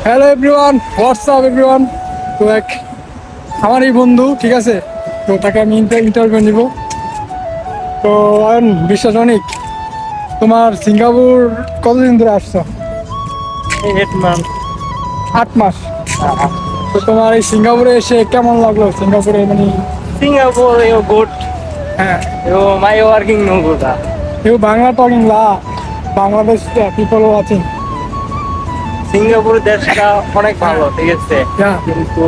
Hello everyone, WhatsApp everyone. তো আমার এই বন্ধু, ঠিক আছে, তো তাকে আমি ইন্টারভিউ নিব। তো বিশ্বাস অনেক, তোমার সিঙ্গাপুর কতদিন ধরে আসছো? 8 month। 8 মাস। তো তোমার এই সিঙ্গাপুরে এসে কেমন লাগলো? সিঙ্গাপুরে মানে Singapore is good. হ্যাঁ, My working no good. কেউ বাংলা টকিং লা বাংলাদেশ পিপল ওয়াচিং। সিঙ্গাপুর দেশটা অনেক ভালো, ঠিক আছে, হ্যাঁ, কিন্তু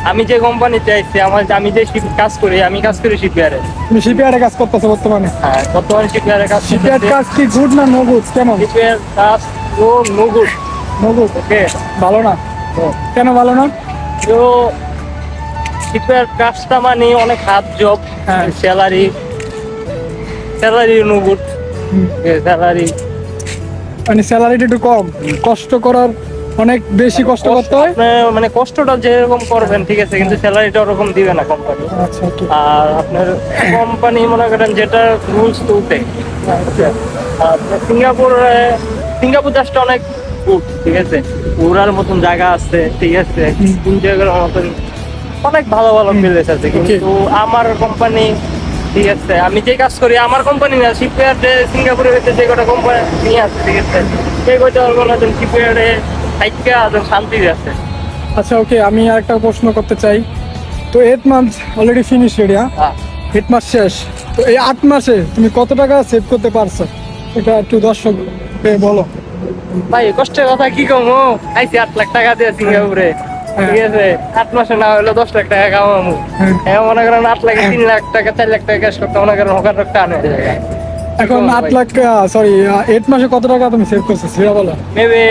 আমি যে কোম্পানিতে আইছি, আমি যে কাজ করি, আমি কাজ করি শিপইয়ার্ডে। তুমি শিপইয়ার্ডে কাজ করতেছো বর্তমানে? হ্যাঁ, বর্তমানে শিপইয়ার্ডে কাজ শিপইয়ার্ড করতেছি। কাজ কি গুড না নো গুড? কেমন? শিপইয়ার্ড কাজ নো গুড। নো গুড, ওকে, ভালো না? কেন ভালো না? তো শিপইয়ার্ড কাজটা মানে অনেক হাত জব, হ্যাঁ। Salary no good. স্যালারি মানে স্যালারিটা একটু কম, কষ্ট করার অনেক বেশি কষ্ট করতে হয়। মানে কষ্টটা যেরকম করবেন, ঠিক আছে, কিন্তু স্যালারিটা ওরকম দিবে না কোম্পানি। আচ্ছা, ওকে। আর আপনার কোম্পানি মনে করেন যেটা রুলস তুলতে। আর সিঙ্গাপুর দেশটা অনেক গুড, ঠিক আছে, ঘোরার মতন জায়গা আছে, ঠিক আছে, কোন জায়গার মতন অনেক ভালো ভালো প্লেস আছে, কিন্তু আমার কোম্পানি, ঠিক আছে, আমি যে কাজ করি আমার কোম্পানি না, শিপইয়ার্ডে সিঙ্গাপুরের ভিতরে যে কটা কোম্পানি নিয়ে আছে, ঠিক আছে, সেই কয়টা অর্গানাইজেশন শিপইয়ার্ডে থাইকা শান্তি আছে। আচ্ছা, ওকে, আমি আরেকটা প্রশ্ন করতে চাই। তো 8 মান্থ অলরেডি ফিনিশ এরিয়া, 8 মাস শেষ। তো এই 8 মাসে তুমি কত টাকা সেভ করতে পারছো? এটা একটু দর্শককে বলো। ভাই কষ্টের কথা কি কমো, আইসি 8 লাখ টাকা দিয়ে সিঙ্গাপুরে, ঠিক আছে, 8 মাসে না হলে 10 লাখ টাকা কামাবো। হ্যাঁ, মনে করেন 8 লাখে 3 লাখ টাকা 4 লাখ টাকা ক্যাশ করতে, মনে করেন ওখানে টান হয়ে যায়। এখন 8 লাখ, সরি, 8 মাসে কত টাকা তুমি সেভ করছো সেটা বলো। মেবি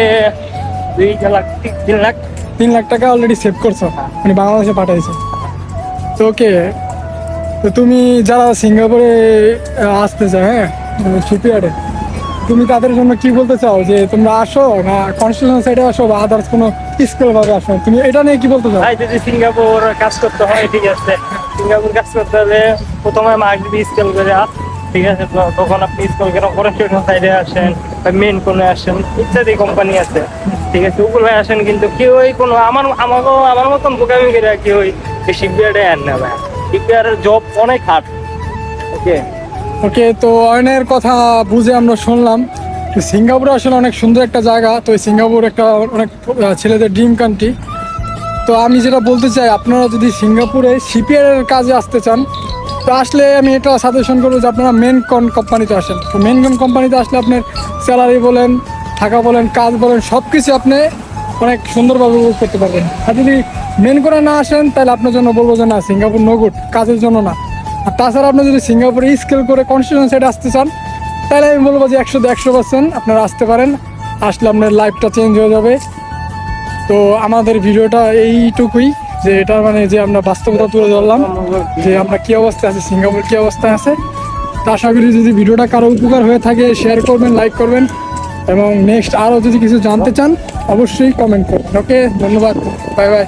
2 লাখ 3 লাখ। 3 লাখ টাকা অলরেডি সেভ করছো, মানে বাংলাদেশে পাঠাইছো। তো ওকে, তো তুমি যারা সিঙ্গাপুরে আসতে চায়, হ্যাঁ, শিপইয়ার্ডে, তুমি তাদের জন্য কি বলতে চাও? যে তোমরা আসো না কনস্ট্রাকশন সাইডে আসো বা আদার্স কোনো স্কিল ভাবে আসো, তুমি এটা নিয়ে কি বলতে চাও? ভাই যদি সিঙ্গাপুর কাজ করতে হয়, ঠিক আছে, সিঙ্গাপুর কাজ করতে হলে প্রথমে মার্ক যদি স্কেল করে আস, ঠিক আছে, তো তখন আপনি স্কেল করে কনস্ট্রাকশন সাইডে আসেন বা মেন কোনে আসেন, ইত্যাদি কোম্পানি আছে, ঠিক আছে, ওগুলো আসেন। কিন্তু কেউই কোনো আমার মতন বোকামি করে কেউই এই শিপইয়ার্ডে আন না ভাই। শিপইয়ার্ডের জব অনেক হার্ড। ওকে, ওকে, তো অয়নের কথা বুঝে আমরা শুনলাম যে সিঙ্গাপুর আসলে অনেক সুন্দর একটা জায়গা। তো এই সিঙ্গাপুর একটা অনেক ছেলেদের ড্রিম কান্ট্রি। তো আমি যেটা বলতে চাই, আপনারা যদি সিঙ্গাপুরে শিপইয়ার্ডের কাজে আসতে চান, তো আসলে আমি এটা সাজেশন করবো যে আপনারা মেন কোম্পানিতে আসেন। তো মেন কোম্পানিতে আসলে আপনার স্যালারি বলেন, থাকা বলেন, কাজ বলেন, সব কিছু আপনি অনেক সুন্দরভাবে উপভোগ করতে পারবেন। আর যদি মেন করে না আসেন, তাহলে আপনার জন্য বলবো যে না, সিঙ্গাপুর নো গুড, কাজের জন্য না। আর তাছাড়া আপনি যদি সিঙ্গাপুরে স্কিল করে কনস্ট্রাকশন সাইডে আসতে চান, তাহলে আমি বলবো যে 100% আপনারা আসতে পারেন। আসলে আপনার লাইফটা চেঞ্জ হয়ে যাবে। তো আমাদের ভিডিওটা এইটুকুই, যে এটা মানে যে আমরা বাস্তবতা তুলে ধরলাম যে আমরা কি অবস্থায় আছে, সিঙ্গাপুর কি অবস্থায় আছে। তো আশা করি যদি ভিডিওটা কারো উপকার হয়ে থাকে, শেয়ার করবেন, লাইক করবেন, এবং নেক্সট আরও যদি কিছু জানতে চান অবশ্যই কমেন্ট করবেন। ওকে, ধন্যবাদ, বাই বাই।